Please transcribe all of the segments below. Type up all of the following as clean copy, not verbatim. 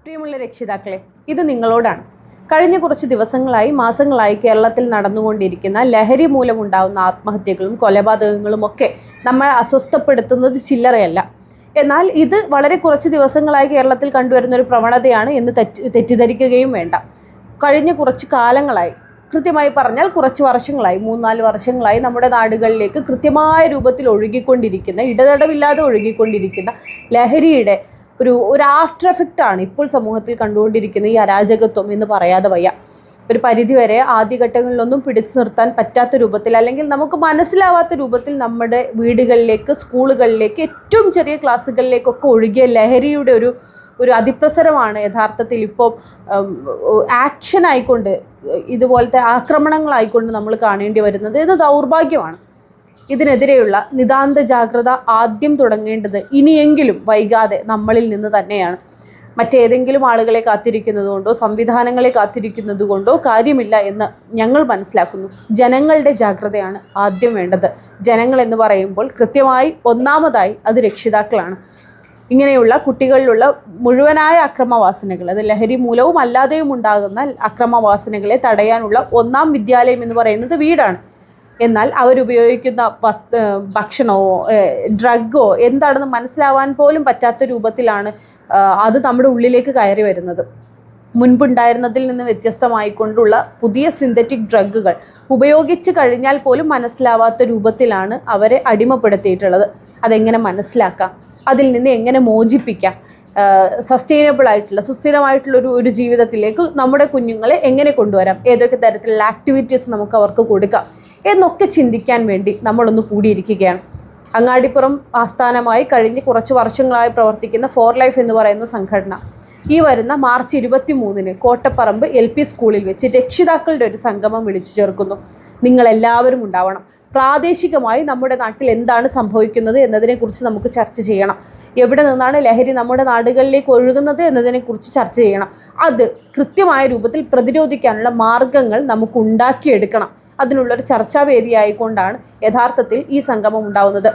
പ്രിയമുള്ള രക്ഷിതാക്കളെ, ഇത് നിങ്ങളോടാണ്. കഴിഞ്ഞ കുറച്ച് ദിവസങ്ങളായി മാസങ്ങളായി കേരളത്തിൽ നടന്നുകൊണ്ടിരിക്കുന്ന ലഹരി മൂലമുണ്ടാകുന്ന ആത്മഹത്യകളും കൊലപാതകങ്ങളും ഒക്കെ നമ്മൾ അസ്വസ്ഥപ്പെടുത്തുന്നത് ചില്ലറയല്ല. എന്നാൽ ഇത് വളരെ കുറച്ച് ദിവസങ്ങളായി കേരളത്തിൽ കണ്ടുവരുന്ന ഒരു പ്രവണതയാണ് എന്ന് തെറ്റിദ്ധരിക്കുകയും വേണ്ട. കഴിഞ്ഞ കുറച്ച് കാലങ്ങളായി, കൃത്യമായി പറഞ്ഞാൽ കുറച്ച് വർഷങ്ങളായി, 3-4 വർഷങ്ങളായി നമ്മുടെ നാടുകളിലേക്ക് കൃത്യമായ രൂപത്തിൽ ഒഴുകിക്കൊണ്ടിരിക്കുന്ന, ഇടതടവില്ലാതെ ഒഴുകിക്കൊണ്ടിരിക്കുന്ന ലഹരിയുടെ ഒരു ആഫ്റ്റർ എഫക്റ്റാണ് ഇപ്പോൾ സമൂഹത്തിൽ കണ്ടുകൊണ്ടിരിക്കുന്ന ഈ അരാജകത്വം എന്ന് പറയാതെ വയ്യ. ഒരു പരിധിവരെ ആദ്യഘട്ടങ്ങളിലൊന്നും പിടിച്ചു നിർത്താൻ പറ്റാത്ത രൂപത്തിൽ, അല്ലെങ്കിൽ നമുക്ക് മനസ്സിലാവാത്ത രൂപത്തിൽ നമ്മുടെ വീടുകളിലേക്ക്, സ്കൂളുകളിലേക്ക്, ഏറ്റവും ചെറിയ ക്ലാസ്സുകളിലേക്കൊക്കെ ഒഴുകിയ ലഹരിയുടെ ഒരു അതിപ്രസരമാണ് യഥാർത്ഥത്തിൽ ഇപ്പോൾ ആക്ഷൻ ആയിക്കൊണ്ട്, ഇതുപോലത്തെ ആക്രമണങ്ങളായിക്കൊണ്ട് നമ്മൾ കാണേണ്ടി വരുന്നത്. ഇത് ദൗർഭാഗ്യമാണ്. ഇതിനെതിരെയുള്ള നിതാന്ത ജാഗ്രത ആദ്യം തുടങ്ങേണ്ടത് ഇനിയെങ്കിലും വൈകാതെ നമ്മളിൽ നിന്ന് തന്നെയാണ്. മറ്റേതെങ്കിലും ആളുകളെ കാത്തിരിക്കുന്നതുകൊണ്ടോ സംവിധാനങ്ങളെ കാത്തിരിക്കുന്നതുകൊണ്ടോ കാര്യമില്ല എന്ന് ഞങ്ങൾ മനസ്സിലാക്കുന്നു. ജനങ്ങളുടെ ജാഗ്രതയാണ് ആദ്യം വേണ്ടത്. ജനങ്ങൾ എന്ന് പറയുമ്പോൾ കൃത്യമായി ഒന്നാമതായി അത് രക്ഷിതാക്കളാണ്. ഇങ്ങനെയുള്ള കുട്ടികളിലുള്ള മുഴുവനായ അക്രമവാസനകൾ, അത് ലഹരി മൂലവും അല്ലാതെയും ഉണ്ടാകുന്ന അക്രമവാസനകളെ തടയാനുള്ള ഒന്നാം വിദ്യാലയം എന്ന് പറയുന്നത് വീടാണ്. എന്നാൽ അവരുപയോഗിക്കുന്ന ഭക്ഷണമോ ഡ്രഗോ എന്താണെന്ന് മനസ്സിലാവാൻ പോലും പറ്റാത്ത രൂപത്തിലാണ് അത് നമ്മുടെ ഉള്ളിലേക്ക് കയറി വരുന്നത്. മുൻപുണ്ടായിരുന്നതിൽ നിന്ന് വ്യത്യസ്തമായിക്കൊണ്ടുള്ള പുതിയ സിന്തറ്റിക് ഡ്രഗുകൾ ഉപയോഗിച്ച് കഴിഞ്ഞാൽ പോലും മനസ്സിലാവാത്ത രൂപത്തിലാണ് അവരെ അടിമപ്പെടുത്തിയിട്ടുള്ളത്. അതെങ്ങനെ മനസ്സിലാക്കാം, അതിൽ നിന്ന് എങ്ങനെ മോചിപ്പിക്കാം, സസ്റ്റൈനബിൾ ആയിട്ടുള്ള, സുസ്ഥിരമായിട്ടുള്ള ഒരു ജീവിതത്തിലേക്ക് നമ്മുടെ കുഞ്ഞുങ്ങളെ എങ്ങനെ കൊണ്ടുവരാം, ഏതൊക്കെ തരത്തിലുള്ള ആക്ടിവിറ്റീസ് നമുക്ക് അവർക്ക് കൊടുക്കാം എന്നൊക്കെ ചിന്തിക്കാൻ വേണ്ടി നമ്മളൊന്ന് കൂടിയിരിക്കുകയാണ്. അങ്ങാടിപ്പുറം ആസ്ഥാനമായി കഴിഞ്ഞ് കുറച്ച് വർഷങ്ങളായി പ്രവർത്തിക്കുന്ന ഫോർ ലൈഫ് എന്ന് പറയുന്ന സംഘടന ഈ വരുന്ന മാർച്ച് 23-ന് കോട്ടപ്പറമ്പ് LP സ്കൂളിൽ വെച്ച് രക്ഷിതാക്കളുടെ ഒരു സംഗമം വിളിച്ചു ചേർക്കുന്നു. നിങ്ങളെല്ലാവരും ഉണ്ടാവണം. പ്രാദേശികമായി നമ്മുടെ നാട്ടിൽ എന്താണ് സംഭവിക്കുന്നത് എന്നതിനെക്കുറിച്ച് നമുക്ക് ചർച്ച ചെയ്യണം. എവിടെ നിന്നാണ് ലഹരി നമ്മുടെ നാടുകളിലേക്ക് ഒഴുകുന്നത് എന്നതിനെക്കുറിച്ച് ചർച്ച ചെയ്യണം. അത് കൃത്യമായ രൂപത്തിൽ പ്രതിരോധിക്കാനുള്ള മാർഗങ്ങൾ നമുക്ക് ഉണ്ടാക്കിയെടുക്കണം. അതിനുള്ളൊരു ചർച്ചാവേദിയായിക്കൊണ്ടാണ് യഥാർത്ഥത്തിൽ ഈ സംഗമം ഉണ്ടാവുന്നത്.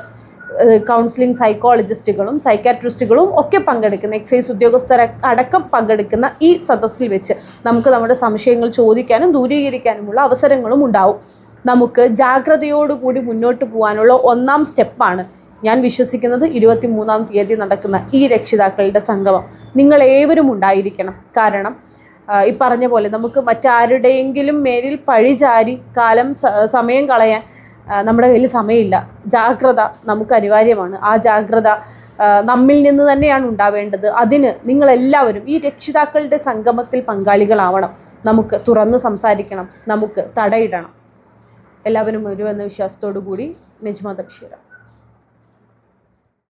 കൗൺസിലിംഗ് സൈക്കോളജിസ്റ്റുകളും സൈക്കാട്രിസ്റ്റുകളും ഒക്കെ പങ്കെടുക്കുന്ന, എക്സൈസ് ഉദ്യോഗസ്ഥർ അടക്കം പങ്കെടുക്കുന്ന ഈ സദസ്സിൽ വെച്ച് നമുക്ക് നമ്മുടെ സംശയങ്ങൾ ചോദിക്കാനും ദൂരീകരിക്കാനുമുള്ള അവസരങ്ങളും ഉണ്ടാവും. നമുക്ക് ജാഗ്രതയോടുകൂടി മുന്നോട്ട് പോകാനുള്ള ഒന്നാം സ്റ്റെപ്പാണ് ഞാൻ വിശ്വസിക്കുന്നത് 23-ാം തീയതി നടക്കുന്ന ഈ രക്ഷിതാക്കളുടെ സംഗമം. നിങ്ങളേവരും ഉണ്ടായിരിക്കണം. കാരണം ഈ പറഞ്ഞ പോലെ നമുക്ക് മറ്റാരുടെയെങ്കിലും മേലിൽ പഴിചാരി സമയം കളയാൻ നമ്മുടെ കയ്യിൽ സമയമില്ല. ജാഗ്രത നമുക്ക് അനിവാര്യമാണ്. ആ ജാഗ്രത നമ്മിൽ നിന്ന് തന്നെയാണ് ഉണ്ടാവേണ്ടത്. അതിന് നിങ്ങളെല്ലാവരും ഈ രക്ഷിതാക്കളുടെ സംഗമത്തിൽ പങ്കാളികളാവണം. നമുക്ക് തുറന്ന് സംസാരിക്കണം, നമുക്ക് തടയിടണം. എല്ലാവരും വരുമെന്ന വിശ്വാസത്തോടു കൂടി നജ്മ തബ്ഷീറ.